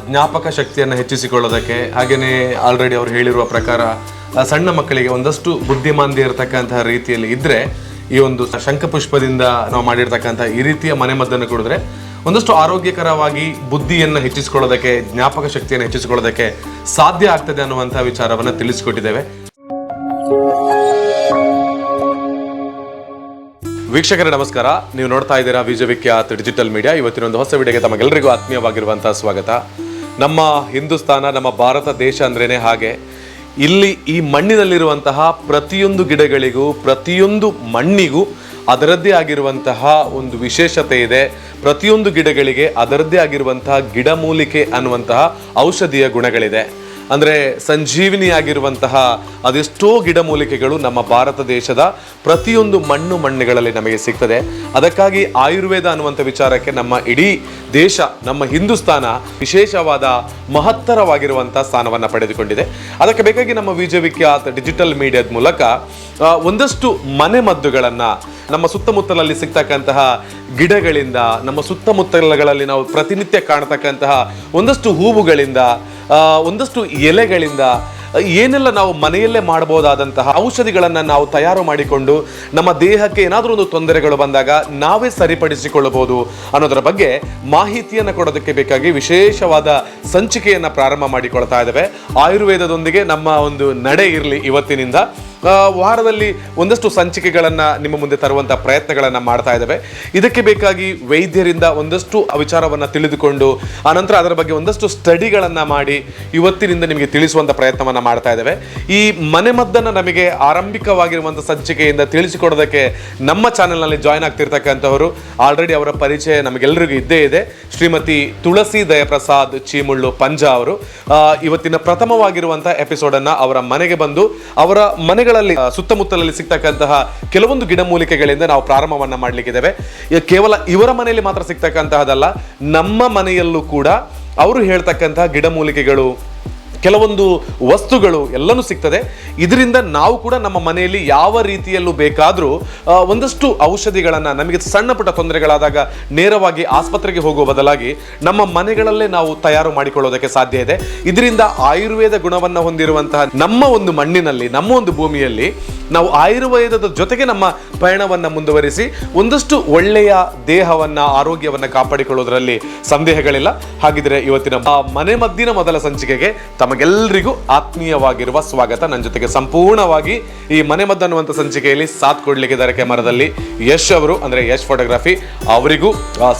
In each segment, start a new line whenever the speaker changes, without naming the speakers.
ಜ್ಞಾಪಕ ಶಕ್ತಿಯನ್ನು ಹೆಚ್ಚಿಸಿಕೊಳ್ಳೋದಕ್ಕೆ, ಹಾಗೆಯೇ ಆಲ್ರೆಡಿ ಅವರು ಹೇಳಿರುವ ಪ್ರಕಾರ ಸಣ್ಣ ಮಕ್ಕಳಿಗೆ ಒಂದಷ್ಟು ಬುದ್ಧಿಮಾಂದ್ಯ ಇರತಕ್ಕಂತಹ ರೀತಿಯಲ್ಲಿ ಇದ್ದರೆ ಈ ಒಂದು ಶಂಖಪುಷ್ಪದಿಂದ ನಾವು ಮಾಡಿರ್ತಕ್ಕಂಥ ಈ ರೀತಿಯ ಮನೆಮದ್ದನ್ನು ಕುಡಿದ್ರೆ ಒಂದಷ್ಟು ಆರೋಗ್ಯಕರವಾಗಿ ಬುದ್ಧಿಯನ್ನು ಹೆಚ್ಚಿಸಿಕೊಳ್ಳೋದಕ್ಕೆ, ಜ್ಞಾಪಕ ಶಕ್ತಿಯನ್ನು ಹೆಚ್ಚಿಸಿಕೊಳ್ಳೋದಕ್ಕೆ ಸಾಧ್ಯ ಆಗ್ತದೆ ಅನ್ನುವಂಥ ವಿಚಾರವನ್ನು ತಿಳಿಸಿಕೊಟ್ಟಿದ್ದೇವೆ. ವೀಕ್ಷಕರೇ ನಮಸ್ಕಾರ, ನೀವು ನೋಡ್ತಾ ಇದ್ದೀರಾ ವಿಜಯವಿಖ್ಯಾತ್ ಡಿಜಿಟಲ್ ಮೀಡಿಯಾ. ಇವತ್ತಿನ ಒಂದು ಹೊಸ ವಿಡಿಯೋಗೆ ತಮಗೆಲ್ಲರಿಗೂ ಆತ್ಮೀಯವಾಗಿರುವಂತಹ ಸ್ವಾಗತ. ನಮ್ಮ ಹಿಂದೂಸ್ತಾನ, ನಮ್ಮ ಭಾರತ ದೇಶ ಅಂದ್ರೇನೆ ಹಾಗೆ. ಇಲ್ಲಿ ಈ ಮಣ್ಣಿನಲ್ಲಿರುವಂತಹ ಪ್ರತಿಯೊಂದು ಗಿಡಗಳಿಗೂ, ಪ್ರತಿಯೊಂದು ಮಣ್ಣಿಗೂ ಅದರದ್ದೇ ಆಗಿರುವಂತಹ ಒಂದು ವಿಶೇಷತೆ ಇದೆ. ಪ್ರತಿಯೊಂದು ಗಿಡಗಳಿಗೆ ಅದರದ್ದೇ ಆಗಿರುವಂತಹ ಗಿಡಮೂಲಿಕೆ ಅನ್ನುವಂತಹ ಔಷಧೀಯ ಗುಣಗಳಿದೆ. ಅಂದರೆ ಸಂಜೀವಿನಿಯಾಗಿರುವಂತಹ ಅದೆಷ್ಟೋ ಗಿಡಮೂಲಿಕೆಗಳು ನಮ್ಮ ಭಾರತ ದೇಶದ ಪ್ರತಿಯೊಂದು ಮಣ್ಣುಗಳಲ್ಲಿ ನಮಗೆ ಸಿಗ್ತದೆ. ಅದಕ್ಕಾಗಿ ಆಯುರ್ವೇದ ಅನ್ನುವಂಥ ವಿಚಾರಕ್ಕೆ ನಮ್ಮ ಇಡೀ ದೇಶ, ನಮ್ಮ ಹಿಂದೂಸ್ತಾನ ವಿಶೇಷವಾದ ಮಹತ್ತರವಾಗಿರುವಂಥ ಸ್ಥಾನವನ್ನು ಪಡೆದುಕೊಂಡಿದೆ. ಅದಕ್ಕೆ ಬೇಕಾಗಿ ನಮ್ಮ ವಿಜಯವಿಖ್ಯಾತ್ ಡಿಜಿಟಲ್ ಮೀಡಿಯಾದ ಮೂಲಕ ಒಂದಷ್ಟು ಮನೆಮದ್ದುಗಳನ್ನು ನಮ್ಮ ಸುತ್ತಮುತ್ತಲಲ್ಲಿ ಸಿಗ್ತಕ್ಕಂತಹ ಗಿಡಗಳಿಂದ, ನಮ್ಮ ಸುತ್ತಮುತ್ತಲಗಳಲ್ಲಿ ನಾವು ಪ್ರತಿನಿತ್ಯ ಕಾಣತಕ್ಕಂತಹ ಒಂದಷ್ಟು ಹೂವುಗಳಿಂದ, ಒಂದಷ್ಟು ಎಲೆಗಳಿಂದ ಏನೆಲ್ಲ ನಾವು ಮನೆಯಲ್ಲೇ ಮಾಡಬಹುದಾದಂತಹ ಔಷಧಿಗಳನ್ನು ನಾವು ತಯಾರು ಮಾಡಿಕೊಂಡು ನಮ್ಮ ದೇಹಕ್ಕೆ ಏನಾದರೂ ಒಂದು ತೊಂದರೆಗಳು ಬಂದಾಗ ನಾವೇ ಸರಿಪಡಿಸಿಕೊಳ್ಳಬಹುದು ಅನ್ನೋದರ ಬಗ್ಗೆ ಮಾಹಿತಿಯನ್ನು ಕೊಡೋದಕ್ಕೆ ಬೇಕಾಗಿ ವಿಶೇಷವಾದ ಸಂಚಿಕೆಯನ್ನು ಪ್ರಾರಂಭ ಮಾಡಿಕೊಳ್ತಾ ಇದ್ದೇವೆ. ಆಯುರ್ವೇದದೊಂದಿಗೆ ನಮ್ಮ ಒಂದು ನಡೆ ಇರಲಿ. ಇವತ್ತಿನಿಂದ ವಾರದಲ್ಲಿ ಒಂದಷ್ಟು ಸಂಚಿಕೆಗಳನ್ನು ನಿಮ್ಮ ಮುಂದೆ ತರುವಂಥ ಪ್ರಯತ್ನಗಳನ್ನು ಮಾಡ್ತಾ ಇದ್ದೇವೆ. ಇದಕ್ಕೆ ಬೇಕಾಗಿ ವೈದ್ಯರಿಂದ ಒಂದಷ್ಟು ವಿಚಾರವನ್ನು ತಿಳಿದುಕೊಂಡು ಆನಂತರ ಅದರ ಬಗ್ಗೆ ಒಂದಷ್ಟು ಸ್ಟಡಿಗಳನ್ನು ಮಾಡಿ ಇವತ್ತಿನಿಂದ ನಿಮಗೆ ತಿಳಿಸುವಂಥ ಪ್ರಯತ್ನವನ್ನು ಮಾಡ್ತಾ ಇದ್ದೇವೆ. ಈ ಮನೆಮದ್ದನ್ನು ನಮಗೆ ಆರಂಭಿಕವಾಗಿರುವಂಥ ಸಂಚಿಕೆಯಿಂದ ತಿಳಿಸಿಕೊಡೋದಕ್ಕೆ ನಮ್ಮ ಚಾನೆಲ್ನಲ್ಲಿ ಜಾಯ್ನ್ ಆಗ್ತಿರ್ತಕ್ಕಂಥವರು ಆಲ್ರೆಡಿ ಅವರ ಪರಿಚಯ ನಮಗೆಲ್ಲರಿಗೂ ಇದ್ದೇ ಇದೆ. ಶ್ರೀಮತಿ ತುಳಸಿ ದಯಪ್ರಸಾದ್ ಚೀಮುಳ್ಳು ಪಂಜಾ ಅವರು ಇವತ್ತಿನ ಪ್ರಥಮವಾಗಿರುವಂಥ ಎಪಿಸೋಡನ್ನು ಅವರ ಮನೆಗೆ ಬಂದು ಅವರ ಮನೆಗಳಲ್ಲಿ ಸುತ್ತಮುತ್ತಲಲ್ಲಿ ಸಿಗ್ತಕ್ಕಂತಹ ಕೆಲವೊಂದು ಗಿಡಮೂಲಿಕೆಗಳಿಂದ ನಾವು ಪ್ರಾರಂಭವನ್ನ ಮಾಡಲಿಕ್ಕಿದ್ದೇವೆ. ಕೇವಲ ಇವರ ಮನೆಯಲ್ಲಿ ಮಾತ್ರ ಸಿಗ್ತಕ್ಕಂತಹದಲ್ಲ, ನಮ್ಮ ಮನೆಯಲ್ಲೂ ಕೂಡ ಅವರು ಹೇಳ್ತಕ್ಕಂತಹ ಗಿಡಮೂಲಿಕೆಗಳು, ಕೆಲವೊಂದು ವಸ್ತುಗಳು ಎಲ್ಲನೂ ಸಿಗ್ತದೆ. ಇದರಿಂದ ನಾವು ಕೂಡ ನಮ್ಮ ಮನೆಯಲ್ಲಿ ಯಾವ ರೀತಿಯಲ್ಲೂ ಬೇಕಾದರೂ ಒಂದಷ್ಟು ಔಷಧಿಗಳನ್ನು, ನಮಗೆ ಸಣ್ಣ ಪುಟ್ಟ ತೊಂದರೆಗಳಾದಾಗ ನೇರವಾಗಿ ಆಸ್ಪತ್ರೆಗೆ ಹೋಗುವ ಬದಲಾಗಿ ನಮ್ಮ ಮನೆಗಳಲ್ಲೇ ನಾವು ತಯಾರು ಮಾಡಿಕೊಳ್ಳೋದಕ್ಕೆ ಸಾಧ್ಯ ಇದೆ. ಇದರಿಂದ ಆಯುರ್ವೇದ ಗುಣವನ್ನು ಹೊಂದಿರುವಂತಹ ನಮ್ಮ ಒಂದು ಮಣ್ಣಿನಲ್ಲಿ, ನಮ್ಮ ಒಂದು ಭೂಮಿಯಲ್ಲಿ ನಾವು ಆಯುರ್ವೇದದ ಜೊತೆಗೆ ನಮ್ಮ ಪಯಣವನ್ನು ಮುಂದುವರಿಸಿ ಒಂದಷ್ಟು ಒಳ್ಳೆಯ ದೇಹವನ್ನ, ಆರೋಗ್ಯವನ್ನ ಕಾಪಾಡಿಕೊಳ್ಳೋದ್ರಲ್ಲಿ ಸಂದೇಹಗಳಿಲ್ಲ. ಹಾಗಿದ್ರೆ ಇವತ್ತಿನ ಮನೆಮದ್ದಿನ ಮೊದಲ ಸಂಚಿಕೆಗೆ ತಮಗೆಲ್ಲರಿಗೂ ಆತ್ಮೀಯವಾಗಿರುವ ಸ್ವಾಗತ. ನನ್ನ ಜೊತೆಗೆ ಸಂಪೂರ್ಣವಾಗಿ ಈ ಮನೆಮದ್ದು ಅನ್ನುವಂಥ ಸಂಚಿಕೆಯಲ್ಲಿ ಸಾಥ್ ಕೊಡ್ಲಿಕ್ಕಿದ್ದಾರೆ ಕ್ಯಾಮರಾದಲ್ಲಿ ಯಶ್ ಅವರು, ಅಂದ್ರೆ ಯಶ್ ಫೋಟೋಗ್ರಫಿ. ಅವರಿಗೂ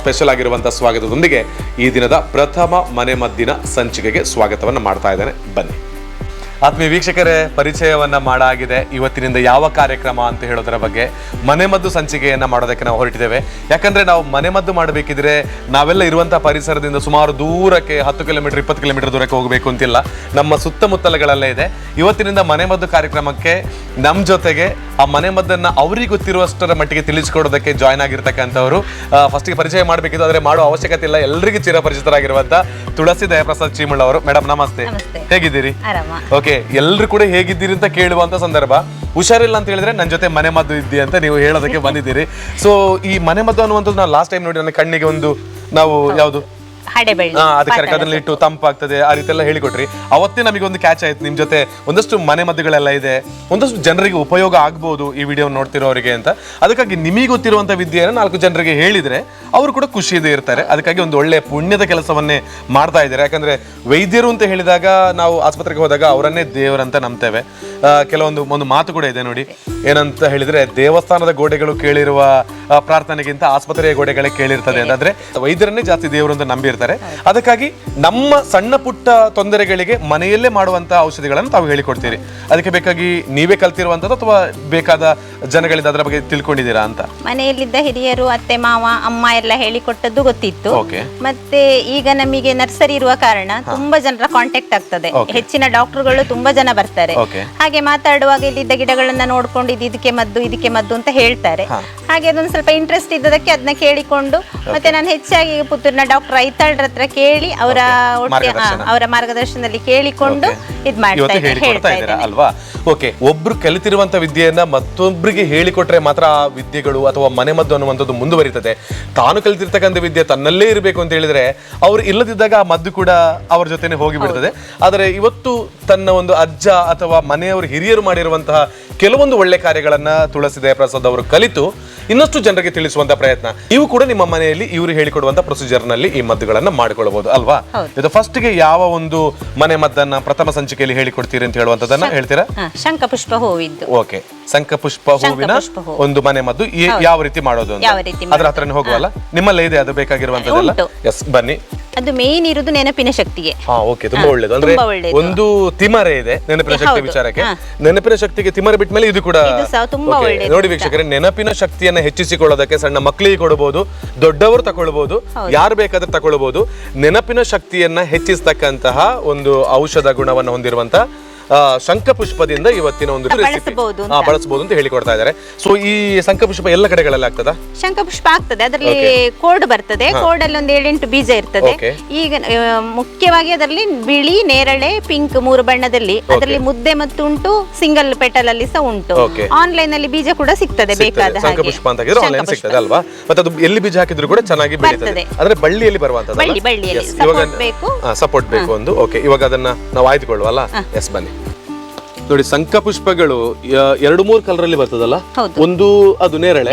ಸ್ಪೆಷಲ್ ಆಗಿರುವಂಥ ಸ್ವಾಗತದೊಂದಿಗೆ ಈ ದಿನದ ಪ್ರಥಮ ಮನೆಮದ್ದಿನ ಸಂಚಿಕೆಗೆ ಸ್ವಾಗತವನ್ನು ಮಾಡ್ತಾ ಇದ್ದೇನೆ. ಬನ್ನಿ ಆತ್ಮೀಯ ವೀಕ್ಷಕರೇ, ಪರಿಚಯವನ್ನ ಮಾಡಾಗಿದೆ. ಇವತ್ತಿನಿಂದ ಯಾವ ಕಾರ್ಯಕ್ರಮ ಅಂತ ಹೇಳೋದರ ಬಗ್ಗೆ ಮನೆಮದ್ದು ಸಂಚಿಕೆಯನ್ನ ಮಾಡೋದಕ್ಕೆ ನಾವು ಹೊರಟಿದ್ದೇವೆ. ಯಾಕಂದ್ರೆ ನಾವು ಮನೆಮದ್ದು ಮಾಡಬೇಕಿದ್ರೆ ನಾವೆಲ್ಲ ಇರುವಂತಹ ಪರಿಸರದಿಂದ ಸುಮಾರು ದೂರಕ್ಕೆ 10 ಕಿಲೋಮೀಟರ್ 20 ಕಿಲೋಮೀಟರ್ ದೂರಕ್ಕೆ ಹೋಗಬೇಕು ಅಂತಿಲ್ಲ, ನಮ್ಮ ಸುತ್ತಮುತ್ತಲಗಳಲ್ಲೇ ಇದೆ. ಇವತ್ತಿನಿಂದ ಮನೆಮದ್ದು ಕಾರ್ಯಕ್ರಮಕ್ಕೆ ನಮ್ಮ ಜೊತೆಗೆ ಆ ಮನೆಮದ್ದನ್ನ ಅವ್ರಿಗೆ ಗೊತ್ತಿರುವಷ್ಟರ ಮಟ್ಟಿಗೆ ತಿಳಿಸಿಕೊಡೋದಕ್ಕೆ ಜಾಯ್ನ್ ಆಗಿರ್ತಕ್ಕಂಥವ್ರು, ಫಸ್ಟಿಗೆ ಪರಿಚಯ ಮಾಡಬೇಕಿತ್ತು, ಆದರೆ ಮಾಡೋ ಅವಶ್ಯಕತೆ ಇಲ್ಲ, ಎಲ್ಲರಿಗೂ ಚಿರಪರಿಚಿತರಾಗಿರುವಂತ ತುಳಸಿ ದಯಪ್ರಸಾದ್ ಚೀಮುಳ್ಳ ಅವರು. ಮೇಡಮ್ ನಮಸ್ತೆ, ಹೇಗಿದ್ದೀರಿ? ಓಕೆ, ಎಲ್ಲರೂ ಕೂಡ ಹೇಗಿದ್ದೀರಿ ಅಂತ ಕೇಳುವಂತ ಸಂದರ್ಭ. ಹುಷಾರಿಲ್ಲ ಅಂತ ಹೇಳಿದ್ರೆ ನನ್ನ ಜೊತೆ ಮನೆಮದ್ದು ಇದ್ದಿ ಅಂತ ನೀವು ಹೇಳೋದಕ್ಕೆ ಬಂದಿದ್ದೀರಿ. ಸೊ ಈ ಮನೆಮದ್ದು ಅನ್ನುವಂಥದ್ದು ನಾವು ಲಾಸ್ಟ್ ಟೈಮ್ ನೋಡಿ ನನ್ನ ಕಣ್ಣಿಗೆ ಒಂದು ನಾವು ಯಾವುದು ಅದಕ್ಕೆ ಅದನ್ನ ಇಟ್ಟು ತಂಪಾಗ್ತದೆ ಆ ರೀತಿ ಎಲ್ಲ ಹೇಳಿಕೊಟ್ರಿ. ಅವತ್ತೇ ನಮಗೆ ಒಂದು ಕ್ಯಾಚ್ ಆಯ್ತು, ನಿಮ್ ಜೊತೆ ಒಂದಷ್ಟು ಮನೆಮದ್ದುಗಳೆಲ್ಲ ಇದೆ, ಒಂದಷ್ಟು ಜನರಿಗೆ ಉಪಯೋಗ ಆಗ್ಬೋದು ಈ ವಿಡಿಯೋ ನೋಡ್ತಿರೋರಿಗೆ ಅಂತ. ಅದಕ್ಕಾಗಿ ನಿಮಗೆ ಗೊತ್ತಿರುವಂತ ವಿದ್ಯೆಯನ್ನು 4 ಜನರಿಗೆ ಹೇಳಿದ್ರೆ ಅವರು ಕೂಡ ಖುಷಿಯಿಂದ ಇರ್ತಾರೆ. ಅದಕ್ಕಾಗಿ ಒಂದು ಒಳ್ಳೆ ಪುಣ್ಯದ ಕೆಲಸವನ್ನೇ ಮಾಡ್ತಾ ಇದ್ದಾರೆ. ಯಾಕಂದ್ರೆ ವೈದ್ಯರು ಅಂತ ಹೇಳಿದಾಗ ನಾವು ಆಸ್ಪತ್ರೆಗೆ ಹೋದಾಗ ಅವರನ್ನೇ ದೇವರಂತ ನಂಬ್ತೇವೆ. ಒಂದು ಮಾತು ಕೂಡ ಇದೆ ನೋಡಿ, ಏನಂತ ಹೇಳಿದ್ರೆ ದೇವಸ್ಥಾನದ ಗೋಡೆಗಳು ಕೇಳಿರುವ ಪ್ರಾರ್ಥನೆಗಿಂತ ಆಸ್ಪತ್ರೆಯ ಗೋಡೆಗಳೇ ಕೇಳಿರ್ತದೆ ಅಂತಂದ್ರೆ ವೈದ್ಯರನ್ನೇ ಜಾಸ್ತಿ ದೇವರು ಅಂತ ನಂಬಿರ್ತಾರೆ. ಅದಕ್ಕಾಗಿ ನಮ್ಮ ಸಣ್ಣ ಪುಟ್ಟ ತೊಂದರೆಗಳಿಗೆ ಮನೆಯಲ್ಲೇ ಮಾಡುವಂತಹ ಔಷಧಿಗಳನ್ನು ತಾವು ಹೇಳಿಕೊಡ್ತೀರಿ. ಅದಕ್ಕೆ ಬೇಕಾಗಿ ನೀವೇ ಕಲ್ತಿರುವಂತದ್ದು ಅಥವಾ ಬೇಕಾದ ಜನಗಳಿಂದ ಅದರ ಬಗ್ಗೆ ತಿಳ್ಕೊಂಡಿದ್ದೀರಾ ಅಂತ?
ಮನೆಯಲ್ಲಿದ್ದ ಹಿರಿಯರು, ಅತ್ತೆ ಮಾವ, ಅಮ್ಮ ಎಲ್ಲ ಹೇಳಿಕೊಟ್ಟದ್ದು ಗೊತ್ತಿತ್ತು. ಮತ್ತೆ ಈಗ ನಮಗೆ ನರ್ಸರಿ ಇರುವ ಕಾರಣ ತುಂಬಾ ಜನರ ಕಾಂಟ್ಯಾಕ್ಟ್ ಆಗ್ತದೆ. ಹೆಚ್ಚಿನ ಡಾಕ್ಟರ್ಗಳು ತುಂಬಾ ಜನ ಬರ್ತಾರೆ. ಹಾಗೆ ಮಾತಾಡುವಾಗ ಇಲ್ಲಿದ್ದ ಗಿಡಗಳನ್ನ ನೋಡ್ಕೊಂಡು ಇದಕ್ಕೆ ಮದ್ದು ಅಂತ ಹೇಳ್ತಾರೆ. ಹಾಗೆ ಅದೊಂದು ಸ್ವಲ್ಪ ಇಂಟ್ರೆಸ್ಟ್ ಇದ್ದದಕ್ಕೆ ಅದನ್ನ ಕೇಳಿಕೊಂಡು ಮತ್ತೆ ನಾನು ಹೆಚ್ಚಾಗಿ ಪುತ್ತೂರಿನ ಡಾಕ್ಟರ್ ಐತಾಳ್ರ ಹತ್ರ ಕೇಳಿ ಅವರ ಮಾರ್ಗದರ್ಶನದಲ್ಲಿ ಕೇಳಿಕೊಂಡು ಇದ್ ಮಾಡ್ತಾ ಇದ್ದೇನೆ
ಅಲ್ವಾ. ಓಕೆ, ಒಬ್ರು ಕಲಿತಿರುವಂತ ವಿದ್ಯೆಯನ್ನ ಮತ್ತೊಬ್ಬರಿಗೆ ಹೇಳಿಕೊಟ್ರೆ ಮಾತ್ರ ಆ ವಿದ್ಯೆಗಳು ಅಥವಾ ಮನೆಮದ್ದು ಅನ್ನುವಂಥದ್ದು ಮುಂದುವರಿತದೆ. ತಾನು ಕಲಿತಿರ್ತಕ್ಕಂಥ ವಿದ್ಯೆ ತನ್ನಲ್ಲೇ ಇರಬೇಕು ಅಂತ ಹೇಳಿದ್ರೆ ಅವ್ರು ಇಲ್ಲದಿದ್ದಾಗ ಆ ಮದ್ದು ಕೂಡ ಅವ್ರ ಜೊತೆನೆ ಹೋಗಿ ಬಿಡ್ತದೆ. ಆದರೆ ಇವತ್ತು ತನ್ನ ಒಂದು ಅಜ್ಜ ಅಥವಾ ಮನೆಯವರು ಹಿರಿಯರು ಮಾಡಿರುವಂತಹ ಕೆಲವೊಂದು ಒಳ್ಳೆ ಕಾರ್ಯಗಳನ್ನ ತುಳಸಿ ದಯಾಪ್ರಸಾದ್ ಅವರು ಕಲಿತು ಇನ್ನಷ್ಟು ಜನರಿಗೆ ತಿಳಿಸುವಂತ ಪ್ರಯತ್ನ. ಇವು ಕೂಡ ನಿಮ್ಮ ಮನೆಯಲ್ಲಿ ಇವರು ಹೇಳಿಕೊಡುವಂತ ಪ್ರೊಸೀಜರ್ ನಲ್ಲಿ ಈ ಮದ್ದುಗಳನ್ನ ಮಾಡಿಕೊಳ್ಳಬಹುದು ಅಲ್ವಾ. ಇದು ಫಸ್ಟ್ ಗೆ ಯಾವ ಒಂದು ಮನೆ ಮದ್ದನ್ನ ಪ್ರಥಮ ಸಂಚಿಕೆಯಲ್ಲಿ ಹೇಳಿಕೊಡ್ತೀರಿ ಅಂತ ಹೇಳುವಂತದನ್ನ ಹೇಳ್ತೀರಾ?
ಶಂಖಪುಷ್ಪ ಹೂವಿದ್ದು.
ಓಕೆ, ಶಂಖಪುಷ್ಪ ಹೂವಿನ ಒಂದು ಮನೆ ಮದ್ದು ಯಾವ ರೀತಿ ಮಾಡೋದು ಅಂತ ಅದ್ರ ಹತ್ರನೇ ಹೋಗುವಲ್ಲ. ನಿಮ್ಮಲ್ಲೇ ಇದೆ ಅದು ಬೇಕಾಗಿರುವಂತದ್ದೆಲ್ಲ? ಎಸ್, ಬನ್ನಿ.
ಅದು ಮೇನ್ ಇರುವುದು ನೆನಪಿನ ಶಕ್ತಿಗೆ.
ಓಕೆ, ತುಂಬಾ ಒಳ್ಳೇದು. ಅಂದ್ರೆ ಒಂದು ತಿಮರೆ ಇದೆ ನೆನಪಿನ ಶಕ್ತಿ ವಿಚಾರಕ್ಕೆ. ನೆನಪಿನ ಶಕ್ತಿಗೆ ತಿಮರೆ ಬಿಟ್ಟ ಮೇಲೆ ಇದು ಕೂಡ
ತುಂಬಾ ಒಳ್ಳೆಯದು.
ನೋಡಿ ವೀಕ್ಷಕರೇ, ನೆನಪಿನ ಶಕ್ತಿಯನ್ನ ಹೆಚ್ಚಿಸಿಕೊಳ್ಳೋದಕ್ಕೆ ಸಣ್ಣ ಮಕ್ಕಳಿಗೆ ಕೊಡಬಹುದು, ದೊಡ್ಡವರು ತಗೊಳ್ಬಹುದು, ಯಾರು ಬೇಕಾದ್ರೆ ತಗೊಳ್ಬಹುದು. ನೆನಪಿನ ಶಕ್ತಿಯನ್ನ ಹೆಚ್ಚಿಸತಕ್ಕಂತಹ ಒಂದು ಔಷಧ ಗುಣವನ್ನು ಹೊಂದಿರುವಂತ ಶಂಖಪುಷ್ಪದಿಂದ ಇವತ್ತಿನ ಒಂದು ಬಳಸಬಹುದು ಅಂತ ಹೇಳಿಕೊಡ್ತಾ ಇದ್ದಾರೆ. ಸೊ ಈ ಶಂಖಪುಷ್ಪ ಎಲ್ಲ ಕಡೆಗಳಲ್ಲಿ ಆಗ್ತದಾ?
ಶಂಖಪುಷ್ಪ ಆಗ್ತದೆ, ಅದರಲ್ಲಿ ಕೋಡ್ ಬರ್ತದೆ. ಕೋಡ್ ಅಲ್ಲಿ ಒಂದು 7-8 ಬೀಜ ಇರ್ತದೆ. ಈಗ ಮುಖ್ಯವಾಗಿ ಅದರಲ್ಲಿ ಬಿಳಿ, ನೇರಳೆ, ಪಿಂಕ್ 3 ಬಣ್ಣದಲ್ಲಿ, ಅದರಲ್ಲಿ ಮುದ್ದೆ ಮತ್ತು ಉಂಟು, ಸಿಂಗಲ್ ಪೆಟಲ್ ಅಲ್ಲಿ ಸಹ ಉಂಟು. ಆನ್ಲೈನ್ ಅಲ್ಲಿ ಬೀಜ ಕೂಡ ಸಿಗ್ತದೆ ಬೇಕಾದ ಹಾಗೆ.
ಶಂಖಪುಷ್ಪ ಅಂತ ಹೇಳಿದ್ರೆ ಆನ್ಲೈನ್ ಸಿಗ್ತದೆ ಅಲ್ವಾ. ಮತ್ತೆ ಅದು ಎಲ್ಲಿ ಬೀಜ ಹಾಕಿದ್ರು ಕೂಡ ಚೆನ್ನಾಗಿ ಬೆಳೀತದೆ. ಅಂದ್ರೆ ಬಳ್ಳಿಯಲ್ಲಿ ಬರುವಂತದ್ದು,
ಬಳ್ಳಿಯಲ್ಲಿ
ಸಪೋರ್ಟ್ ಬೇಕು ಒಂದು. ಓಕೆ, ಇವಾಗ ಅದನ್ನ ನಾವು ಆಯ್ದುಕೊಳ್ಳುವಲ್ಲ. ಎಸ್, ಬನ್ನಿ. ನೋಡಿ, ಶಂಖಪುಷ್ಪಗಳು 2-3 ಕಲರ್ ಅಲ್ಲಿ ಬರ್ತದಲ್ಲ. ಒಂದು ಅದು ನೇರಳೆ,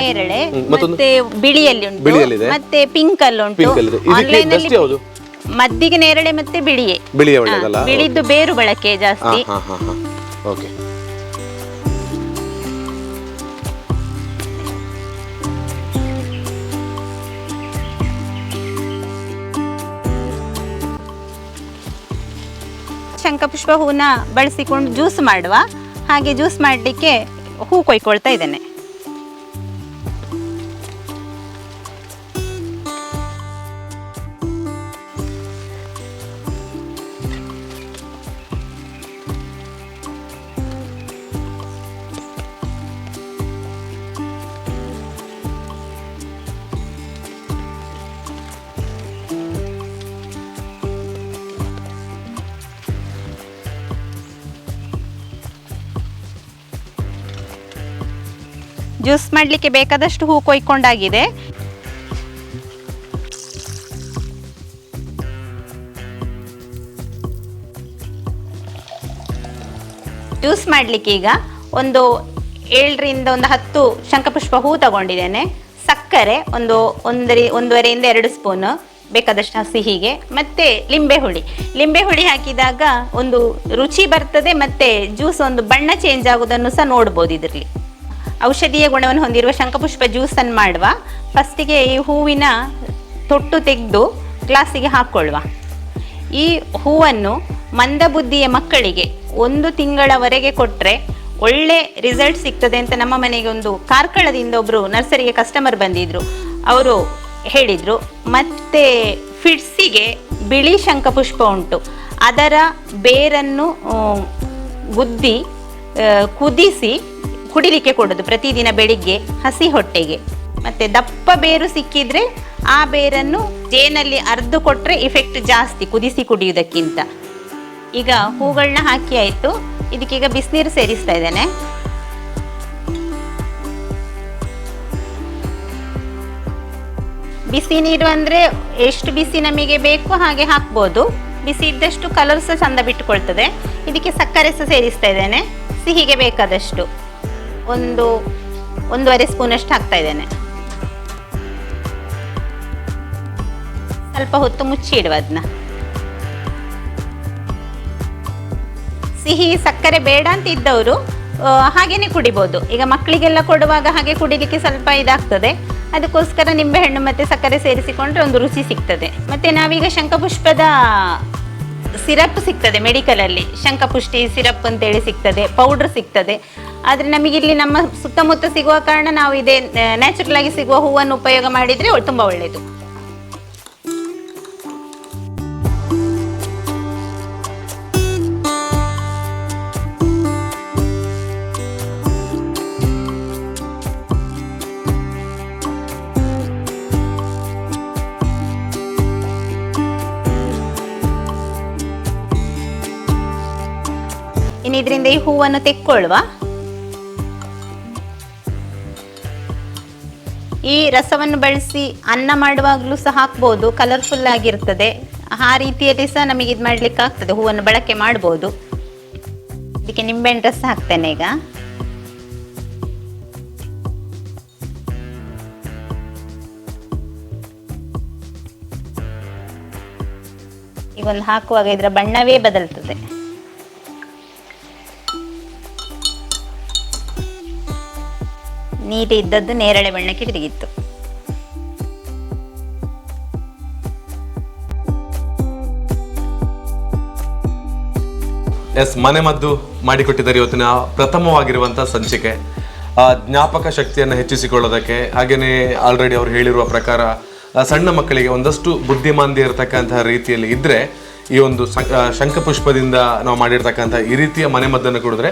ಮತ್ತೆ ಬಿಳಿಯಲ್ಲಿ ಉಂಟು, ಮತ್ತೆ ಪಿಂಕ್ ಅಲ್ಲಿ ಉಂಟು. ಆನ್ಲೈನ್ ಅಲ್ಲಿ ಯಾವುದು ಮದ್ದಿಗೆ ನೇರಳೆ ಮತ್ತೆ ಬಿಳಿಯೇ
ಒಳ್ಳೆಯದಲ್ಲ.
ಬಿಳಿದ್ದು ಬೇರು ಬಳಕೆ ಜಾಸ್ತಿ.
ಓಕೆ,
ಶಂಖಪುಷ್ಪ ಹೂನ ಬಳಸಿಕೊಂಡು ಜ್ಯೂಸ್ ಮಾಡುವ ಹಾಗೆ ಜ್ಯೂಸ್ ಮಾಡಲಿಕ್ಕೆ ಹೂ ಕೊಯ್ಕೊಳ್ತಾ ಇದ್ದೇನೆ. ಜ್ಯೂಸ್ ಮಾಡಲಿಕ್ಕೆ ಬೇಕಾದಷ್ಟು ಹೂ ಕೊಯ್ಕೊಂಡಾಗಿದೆ. ಜ್ಯೂಸ್ ಮಾಡಲಿಕ್ಕೆ ಈಗ ಒಂದು 7-10 ಶಂಖಪುಷ್ಪ ಹೂ ತಗೊಂಡಿದ್ದೇನೆ. ಸಕ್ಕರೆ ಒಂದು 1.5-2 ಸ್ಪೂನ್ ಬೇಕಾದಷ್ಟು ಸಿಹಿಗೆ, ಮತ್ತೆ ಲಿಂಬೆ ಹುಳಿ ಹಾಕಿದಾಗ ಒಂದು ರುಚಿ ಬರ್ತದೆ, ಮತ್ತೆ ಜ್ಯೂಸ್ ಒಂದು ಬಣ್ಣ ಚೇಂಜ್ ಆಗೋದನ್ನು ಸಹ ನೋಡ್ಬೋದು. ಇದರಲ್ಲಿ ಔಷಧೀಯ ಗುಣವನ್ನು ಹೊಂದಿರುವ ಶಂಖಪುಷ್ಪ ಜ್ಯೂಸನ್ನು ಮಾಡುವ. ಫಸ್ಟಿಗೆ ಈ ಹೂವಿನ ತೊಟ್ಟು ತೆಗೆದು ಗ್ಲಾಸಿಗೆ ಹಾಕ್ಕೊಳ್ಳುವ. ಈ ಹೂವನ್ನು ಮಂದಬುದ್ಧಿಯ ಮಕ್ಕಳಿಗೆ 1 ತಿಂಗಳವರೆಗೆ ಕೊಟ್ಟರೆ ಒಳ್ಳೆ ರಿಸಲ್ಟ್ ಸಿಗ್ತದೆ ಅಂತ ನಮ್ಮ ಮನೆಗೆ ಒಂದು ಕಾರ್ಕಳದಿಂದ ಒಬ್ಬರು ನರ್ಸರಿಗೆ ಕಸ್ಟಮರ್ ಬಂದಿದ್ರು, ಅವರು ಹೇಳಿದರು. ಮತ್ತು ಫಿಡ್ಸಿಗೆ ಬಿಳಿ ಶಂಖಪುಷ್ಪ ಉಂಟು, ಅದರ ಬೇರನ್ನು ಗುದ್ದಿ ಕುದಿಸಿ ಕುಡಿಲಿಕ್ಕೆ ಕೊಡೋದು ಪ್ರತಿದಿನ ಬೆಳಿಗ್ಗೆ ಹಸಿ ಹೊಟ್ಟೆಗೆ. ಮತ್ತು ದಪ್ಪ ಬೇರು ಸಿಕ್ಕಿದ್ರೆ ಆ ಬೇರನ್ನು ಜೇನಲ್ಲಿ ಅರ್ದು ಕೊಟ್ಟರೆ ಇಫೆಕ್ಟ್ ಜಾಸ್ತಿ ಕುದಿಸಿ ಕುಡಿಯುವುದಕ್ಕಿಂತ. ಈಗ ಹೂಗಳನ್ನ ಹಾಕಿ ಆಯಿತು, ಇದಕ್ಕೀಗ ಬಿಸಿನೀರು ಸೇರಿಸ್ತಾ ಇದ್ದೇನೆ. ಬಿಸಿ ನೀರು ಅಂದರೆ ಎಷ್ಟು ಬಿಸಿ ನಮಗೆ ಬೇಕು ಹಾಗೆ ಹಾಕ್ಬೋದು. ಬಿಸಿ ಇದ್ದಷ್ಟು ಕಲರ್ ಸಹ ಚಂದ ಬಿಟ್ಟುಕೊಳ್ತದೆ. ಇದಕ್ಕೆ ಸಕ್ಕರೆ ಸಹ ಸೇರಿಸ್ತಾ ಇದ್ದೇನೆ, ಸಿಹಿಗೆ ಬೇಕಾದಷ್ಟು 1.5 ಸ್ಪೂನಷ್ಟು ಹಾಕ್ತಾ ಇದ್ದೇನೆ. ಸ್ವಲ್ಪ ಹೊತ್ತು ಮುಚ್ಚಿ ಇಡುವ ಅದನ್ನ. ಸಿಹಿ ಸಕ್ಕರೆ ಬೇಡ ಅಂತ ಇದ್ದವರು ಹಾಗೇನೆ ಕುಡಿಬೋದು. ಈಗ ಮಕ್ಕಳಿಗೆಲ್ಲ ಕೊಡುವಾಗ ಹಾಗೆ ಕುಡಿಲಿಕ್ಕೆ ಸ್ವಲ್ಪ ಇದಾಗ್ತದೆ, ಅದಕ್ಕೋಸ್ಕರ ನಿಂಬೆಹಣ್ಣು ಮತ್ತು ಸಕ್ಕರೆ ಸೇರಿಸಿಕೊಂಡ್ರೆ ಒಂದು ರುಚಿ ಸಿಗ್ತದೆ. ಮತ್ತು ನಾವೀಗ ಶಂಖಪುಷ್ಪದ ಸಿರಪ್ ಸಿಗ್ತದೆ ಮೆಡಿಕಲಲ್ಲಿ, ಶಂಖಪುಷ್ಟಿ ಸಿರಪ್ ಅಂತೇಳಿ ಸಿಗ್ತದೆ, ಪೌಡ್ರ್ ಸಿಗ್ತದೆ. ಆದರೆ ನಮಗಿಲ್ಲಿ ನಮ್ಮ ಸುತ್ತಮುತ್ತ ಸಿಗುವ ಕಾರಣ ನಾವು ಇದೇ ನ್ಯಾಚುರಲ್ ಆಗಿ ಸಿಗುವ ಹೂವನ್ನು ಉಪಯೋಗ ಮಾಡಿದರೆ ತುಂಬ ಒಳ್ಳೆಯದು. ಇನ್ನು ಇದರಿಂದ ಈ ಹೂವನ್ನು ತೆಕ್ಕೊಳ್ಳುವ. ಈ ರಸವನ್ನು ಬಳಸಿ ಅನ್ನ ಮಾಡುವಾಗಲೂ ಸಹ ಹಾಕ್ಬೋದು, ಕಲರ್ಫುಲ್ ಆಗಿರ್ತದೆ. ಆ ರೀತಿಯಲ್ಲಿ ಸಹ ನಮಗೆ ಇದು ಮಾಡ್ಲಿಕ್ಕೆ ಆಗ್ತದೆ, ಹೂವನ್ನು ಬಳಕೆ ಮಾಡ್ಬೋದು. ಇದಕ್ಕೆ ನಿಂಬೆಹಣ್ಣು ರಸ ಹಾಕ್ತೇನೆ ಈಗ. ಈಗ ಒಂದು ಹಾಕುವಾಗ ಇದರ ಬಣ್ಣವೇ ಬದಲ್ತದೆ. ನೀಲಿ ಇದ್ದದ್ದು ನೇರಳೆ ಬಣ್ಣಕ್ಕೆ ತಿರುಗಿತ್ತು.
ಎಸ್, ಮನೆ ಮದ್ದು ಮಾಡಿಕೊಟ್ಟಿದ್ದಾರೆ ಇವತ್ತಿನ ಪ್ರಥಮವಾಗಿರುವಂತಹ ಸಂಚಿಕೆ. ಜ್ಞಾಪಕ ಶಕ್ತಿಯನ್ನು ಹೆಚ್ಚಿಸಿಕೊಳ್ಳೋದಕ್ಕೆ, ಹಾಗೆಯೇ ಆಲ್ರೆಡಿ ಅವರು ಹೇಳಿರುವ ಪ್ರಕಾರ ಸಣ್ಣ ಮಕ್ಕಳಿಗೆ ಒಂದಷ್ಟು ಬುದ್ಧಿಮಾಂದ್ಯ ಇರತಕ್ಕಂತಹ ರೀತಿಯಲ್ಲಿ ಇದ್ದರೆ ಈ ಒಂದು ಶಂಖಪುಷ್ಪದಿಂದ ನಾವು ಮಾಡಿರ್ತಕ್ಕಂಥ ಈ ರೀತಿಯ ಮನೆಮದ್ದನ್ನು ಕುಡಿದ್ರೆ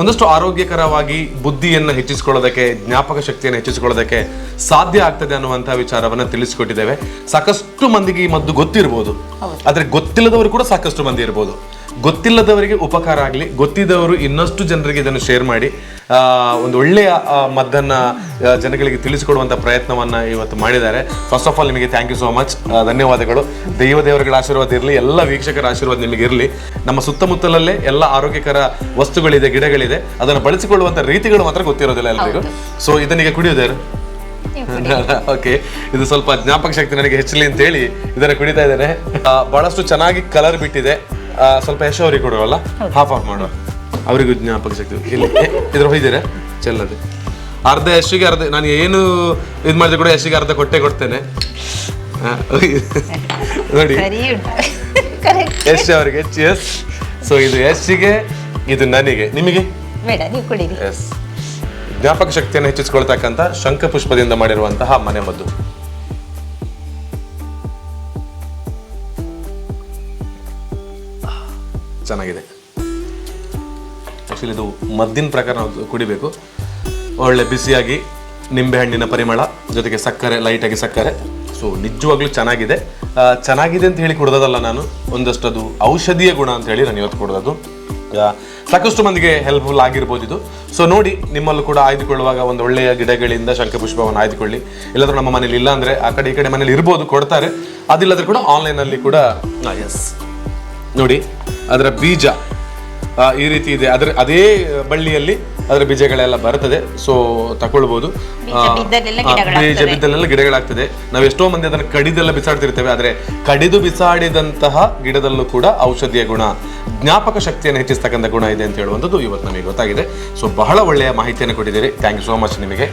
ಒಂದಷ್ಟು ಆರೋಗ್ಯಕರವಾಗಿ ಬುದ್ಧಿಯನ್ನು ಹೆಚ್ಚಿಸಿಕೊಳ್ಳೋದಕ್ಕೆ, ಜ್ಞಾಪಕ ಶಕ್ತಿಯನ್ನು ಹೆಚ್ಚಿಸಿಕೊಳ್ಳೋದಕ್ಕೆ ಸಾಧ್ಯ ಆಗ್ತದೆ ಅನ್ನುವಂಥ ವಿಚಾರವನ್ನು ತಿಳಿಸಿಕೊಟ್ಟಿದ್ದೇವೆ. ಸಾಕಷ್ಟು ಮಂದಿಗೆ ಈ ಮದ್ದು ಗೊತ್ತಿರ್ಬೋದು, ಆದರೆ ಗೊತ್ತಿಲ್ಲದವರು ಕೂಡ ಸಾಕಷ್ಟು ಮಂದಿ ಇರ್ಬೋದು. ಗೊತ್ತಿಲ್ಲದವರಿಗೆ ಉಪಕಾರ ಆಗಲಿ, ಗೊತ್ತಿದ್ದವರು ಇನ್ನಷ್ಟು ಜನರಿಗೆ ಇದನ್ನು ಶೇರ್ ಮಾಡಿ ಒಂದು ಒಳ್ಳೆಯ ಮದ್ದನ್ನು ಜನಗಳಿಗೆ ತಿಳಿಸಿಕೊಡುವಂಥ ಪ್ರಯತ್ನವನ್ನು ಇವತ್ತು ಮಾಡಿದ್ದಾರೆ. ಫಸ್ಟ್ ಆಫ್ ಆಲ್ ನಿಮಗೆ ಥ್ಯಾಂಕ್ ಯು ಸೋ ಮಚ್, ಧನ್ಯವಾದಗಳು. ದೇವರುಗಳ ಆಶೀರ್ವಾದ ಇರಲಿ, ಎಲ್ಲ ವೀಕ್ಷಕರ ಆಶೀರ್ವಾದ ನಿಮಗೆ ಇರಲಿ. ನಮ್ಮ ಸುತ್ತಮುತ್ತಲಲ್ಲೇ ಎಲ್ಲ ಆರೋಗ್ಯಕರ ವಸ್ತುಗಳಿದೆ, ಗಿಡಗಳಿದೆ, ಅದನ್ನು ಬಳಸಿಕೊಳ್ಳುವಂಥ ರೀತಿಗಳು ಮಾತ್ರ ಗೊತ್ತಿರೋದಿಲ್ಲ ಎಲ್ಲರಿಗೂ. ಸೊ ಇದನ್ನೀಗ ಕುಡಿಯೋದೇರು. ಓಕೆ, ಇದು ಸ್ವಲ್ಪ ಜ್ಞಾಪಕ ಶಕ್ತಿ ನನಗೆ ಹೆಚ್ಚಲಿ ಅಂತ ಹೇಳಿ ಇದನ್ನು ಕುಡಿತಾ ಇದ್ದೇನೆ. ಬಹಳಷ್ಟು ಚೆನ್ನಾಗಿ ಕಲರ್ ಬಿಟ್ಟಿದೆ. ಸ್ವಲ್ಪ ಯಶ ಅವ್ರಿಗೆ ಕೊಡುವಲ್ಲ, ಹಾಫ್ ಮಾಡುವ, ಅವರಿಗೂ ಜ್ಞಾಪಕ ಶಕ್ತಿ. ಇಲ್ಲಿ ಇದ್ರ ಹೊಯ್ದಿರೆ ಚೆಲ್ಲದೆ ಅರ್ಧ ಯಶಿಗೆ ಅರ್ಧ, ನಾನು ಏನು ಇದು ಮಾಡಿದ್ರೆ ಕೂಡ ಯಶಿಗೆ ಅರ್ಧ ಕೊಡ್ತೇನೆ ನೋಡಿ. ಯಶ್ ಅವರಿಗೆ ಎಸ್. ಸೊ ಇದು ಯಶಿಗೆ, ಇದು ನನಗೆ, ನಿಮಗೆ ಎಸ್. ಜ್ಞಾಪಕ ಶಕ್ತಿಯನ್ನು ಹೆಚ್ಚಿಸಿಕೊಳ್ತಕ್ಕಂಥ ಶಂಖಪುಷ್ಪದಿಂದ ಮಾಡಿರುವಂತಹ ಮನೆ ಮದ್ದು. ಚೆನ್ನಾಗಿದೆ. ಆ್ಯಕ್ಚುಲಿ ಇದು ಮದ್ದಿನ ಪ್ರಕಾರ ನಾವು ಕುಡಿಬೇಕು. ಒಳ್ಳೆ ಬಿಸಿಯಾಗಿ ನಿಂಬೆಹಣ್ಣಿನ ಪರಿಮಳ ಜೊತೆಗೆ ಸಕ್ಕರೆ, ಲೈಟಾಗಿ ಸಕ್ಕರೆ. ಸೊ ನಿಜವಾಗ್ಲೂ ಚೆನ್ನಾಗಿದೆ. ಚೆನ್ನಾಗಿದೆ ಅಂತ ಹೇಳಿ ಕುಡ್ದದಲ್ಲ ನಾನು, ಒಂದಷ್ಟು ಅದು ಔಷಧೀಯ ಗುಣ ಅಂತ ಹೇಳಿ ನಾನು ಇವತ್ತು ಕುಡ್ದದ್ದು. ಸಾಕಷ್ಟು ಮಂದಿಗೆ ಹೆಲ್ಪ್ಫುಲ್ ಆಗಿರ್ಬೋದು ಇದು. ಸೊ ನೋಡಿ, ನಿಮ್ಮಲ್ಲೂ ಕೂಡ ಆಯ್ದುಕೊಳ್ಳುವಾಗ ಒಂದು ಒಳ್ಳೆಯ ಗಿಡಗಳಿಂದ ಶಂಖಪುಷ್ಪವನ್ನು ಆಯ್ದುಕೊಳ್ಳಿ. ಇಲ್ಲಾಂದ್ರೆ ನಮ್ಮ ಮನೇಲಿ ಇಲ್ಲ ಅಂದರೆ ಆ ಕಡೆ ಈ ಕಡೆ ಮನೇಲಿ ಇರ್ಬೋದು, ಕೊಡ್ತಾರೆ. ಅದಿಲ್ಲದ್ರೆ ಕೂಡ ಆನ್ಲೈನಲ್ಲಿ ಕೂಡ ಎಸ್ ನೋಡಿ, ಅದರ ಬೀಜ ಈ ರೀತಿ ಇದೆ. ಅದೇ ಬಳ್ಳಿಯಲ್ಲಿ ಅದರ ಬೀಜಗಳೆಲ್ಲ ಬರ್ತದೆ. ಸೊ ತಗೊಳ್ಬಹುದು. ಬೀಜ ಬಿದ್ದಲ್ಲೆಲ್ಲ ಗಿಡಗಳಾಗ್ತದೆ. ನಾವು ಎಷ್ಟೋ ಮಂದಿ ಅದನ್ನು ಕಡಿದೆಲ್ಲ ಬಿಸಾಡ್ತಿರ್ತೇವೆ, ಆದರೆ ಕಡಿದು ಬಿಸಾಡಿದಂತಹ ಗಿಡದಲ್ಲೂ ಕೂಡ ಔಷಧಿಯ ಗುಣ, ಜ್ಞಾಪಕ ಶಕ್ತಿಯನ್ನು ಹೆಚ್ಚಿಸ್ತಕ್ಕಂಥ ಗುಣ ಇದೆ ಅಂತ ಹೇಳುವಂಥದ್ದು ಇವತ್ತು ನಮಗೆ ಗೊತ್ತಾಗಿದೆ. ಸೊ ಬಹಳ ಒಳ್ಳೆಯ ಮಾಹಿತಿಯನ್ನು ಕೊಟ್ಟಿದ್ದೀರಿ. ಥ್ಯಾಂಕ್ ಯು ಸೋ ಮಚ್ ನಿಮಗೆ.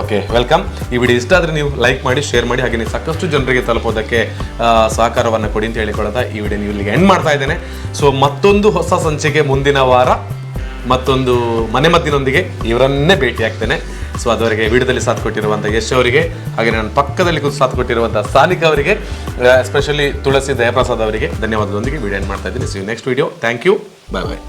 Okay, welcome. ಈ ವಿಡಿಯೋ ಇಷ್ಟ ಆದರೆ ನೀವು ಲೈಕ್ ಮಾಡಿ, ಶೇರ್ ಮಾಡಿ, ಹಾಗೆ ಸಾಕಷ್ಟು ಜನರಿಗೆ ತಲುಪೋದಕ್ಕೆ ಸಹಕಾರವನ್ನು ಕೊಡಿ ಅಂತ ಹೇಳಿಕೊಳ್ಳೋದಾ ಈ ವಿಡಿಯೋ ನೀವು ಇಲ್ಲಿಗೆ ಎಂಡ್ ಮಾಡ್ತಾ ಇದ್ದೇನೆ. ಸೊ ಮತ್ತೊಂದು ಹೊಸ ಸಂಚಿಕೆ ಮುಂದಿನ ವಾರ ಮತ್ತೊಂದು ಮನೆಮದ್ದಿನೊಂದಿಗೆ ಇವರನ್ನೇ ಭೇಟಿ ಆಗ್ತೇನೆ. ಸೊ ಅದುವರೆಗೆ ವಿಡಿಯೋದಲ್ಲಿ ಸಾಥ್ ಕೊಟ್ಟಿರುವಂಥ ಯಶ್ ಅವರಿಗೆ, ಹಾಗೆ ನನ್ನ ಪಕ್ಕದಲ್ಲಿ ಕೂತು ಸಾಥ್ ಕೊಟ್ಟಿರುವಂಥ ಸಾನಿಕಾ ಅವರಿಗೆ, ಎಸ್ಪೆಷಲಿ ತುಳಸಿ ದಯಾಪ್ರಸಾದ್ ಅವರಿಗೆ ಧನ್ಯವಾದದೊಂದಿಗೆ ವಿಡಿಯೋ ಎಂಡ್ ಮಾಡ್ತಾ ಇದ್ದೀನಿ. See you next video. Thank you. Bye bye.